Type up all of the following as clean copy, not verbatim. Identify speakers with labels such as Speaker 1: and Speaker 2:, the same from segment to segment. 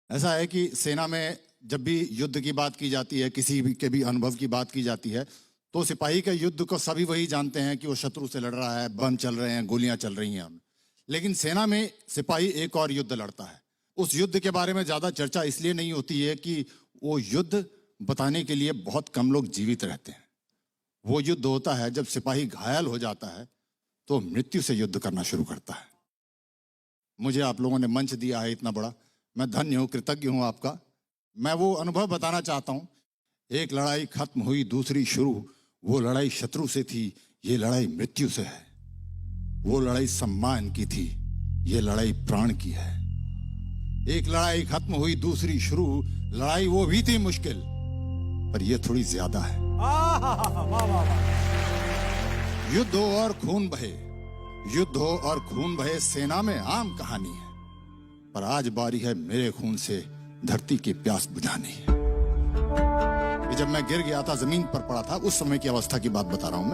Speaker 1: ऐसा है कि सेना में जब भी युद्ध की बात की जाती है, किसी भी के भी अनुभव की बात की जाती है, तो सिपाही के युद्ध को सभी वही जानते हैं कि वो शत्रु से लड़ रहा है, बम चल रहे हैं, गोलियां चल रही हैं। लेकिन सेना में सिपाही एक और युद्ध लड़ता है। उस युद्ध के बारे में ज्यादा चर्चा इसलिए नहीं होती है कि वो युद्ध बताने के लिए बहुत कम लोग जीवित रहते हैं। वो युद्ध होता है जब सिपाही घायल हो जाता है तो मृत्यु से युद्ध करना शुरू करता है। मुझे आप लोगों ने मंच दिया है इतना बड़ा, मैं धन्य हूं, कृतज्ञ हूं आपका। मैं वो अनुभव बताना चाहता हूं। एक लड़ाई खत्म हुई, दूसरी शुरू। वो लड़ाई शत्रु से थी, ये लड़ाई मृत्यु से है। वो लड़ाई सम्मान की थी, ये लड़ाई प्राण की है। एक लड़ाई खत्म हुई, दूसरी शुरू। लड़ाई वो भी थी मुश्किल, पर ये थोड़ी ज्यादा है। युद्ध हो और खून बहे, युद्ध हो और खून बहे, सेना में आम कहानी है। पर आज बारी है मेरे खून से धरती की प्यास बुझानी है। जब मैं गिर गया था, जमीन पर पड़ा था, उस समय की अवस्था की बात बता रहा हूं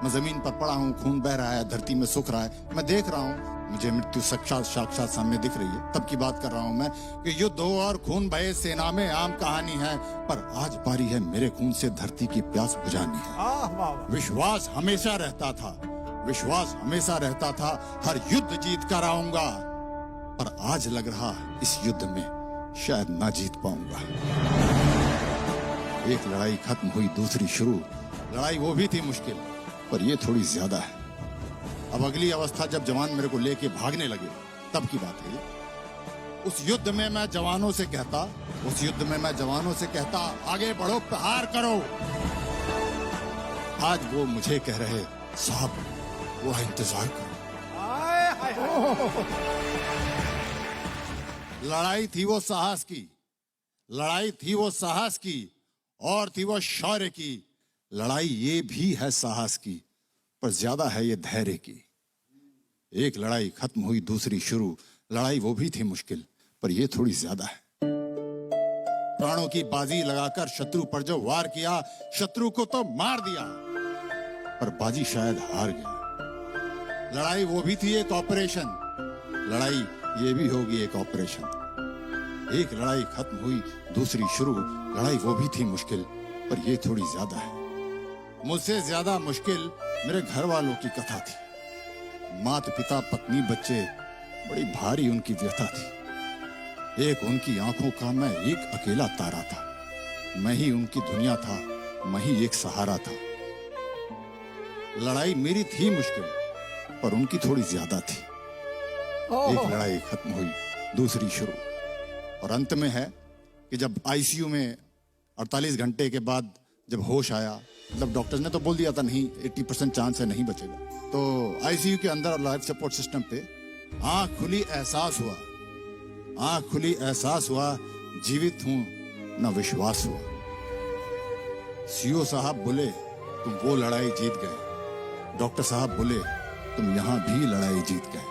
Speaker 1: मैं जमीन पर पड़ा हूं, खून बह रहा है, धरती में सूख रहा है, मैं देख रहा हूं, मुझे मृत्यु साक्षात सामने दिख रही है। तब की बात कर रहा हूं मैं कि युद्ध हो और खून बहे, सेना में आम कहानी है, पर आज बारी है मेरे खून से धरती की प्यास बुझानी है। विश्वास हमेशा रहता था, विश्वास हमेशा रहता था, हर युद्ध जीत कर आऊंगा, पर आज लग रहा इस युद्ध में शायद ना जीत पाऊंगा। एक लड़ाई खत्म हुई, दूसरी शुरू। लड़ाई वो भी थी मुश्किल, पर ये थोड़ी ज्यादा है। अब अगली अवस्था जब जवान मेरे को लेके भागने लगे, तब की बात है ये। उस युद्ध में मैं जवानों से कहता, उस युद्ध में मैं जवानों से कहता, आगे बढ़ो, प्रहार करो। आज वो मुझे कह रहे, साहब थोड़ा इंतजार करो। लड़ाई थी वो साहस की, लड़ाई थी वो साहस की, और थी वो शौर्य की। लड़ाई ये भी है साहस की, पर ज्यादा है ये धैर्य की। एक लड़ाई खत्म हुई, दूसरी शुरू। लड़ाई वो भी थी मुश्किल, पर ये थोड़ी ज्यादा है। प्राणों की बाजी लगाकर शत्रु पर जो वार किया, शत्रु को तो मार दिया, पर बाजी शायद हार गया। लड़ाई वो भी थी एक ऑपरेशन, लड़ाई ये भी होगी एक ऑपरेशन। एक लड़ाई खत्म हुई, दूसरी शुरू। लड़ाई वो भी थी मुश्किल, पर ये थोड़ी ज्यादा है। मुझसे ज्यादा मुश्किल मेरे घर वालों की कथा थी। माता पिता, पत्नी, बच्चे, बड़ी भारी उनकी व्यथा थी। एक उनकी आंखों का मैं एक अकेला तारा था। मैं ही उनकी दुनिया था, मैं ही एक सहारा था। लड़ाई मेरी थी मुश्किल, पर उनकी थोड़ी ज्यादा थी। एक लड़ाई खत्म हुई, दूसरी शुरू। और अंत में है कि जब आईसीयू में 48 घंटे के बाद जब होश आया, मतलब डॉक्टर्स ने तो बोल दिया था नहीं, 80% चांस है नहीं बचेगा, तो आईसीयू के अंदर और लाइफ सपोर्ट सिस्टम पे आंख खुली, एहसास हुआ, आंख खुली, एहसास हुआ, जीवित हूं, ना विश्वास हुआ। सीओ साहब बोले, तुम वो लड़ाई जीत गए। डॉक्टर साहब बोले, तुम यहां भी लड़ाई जीत गए।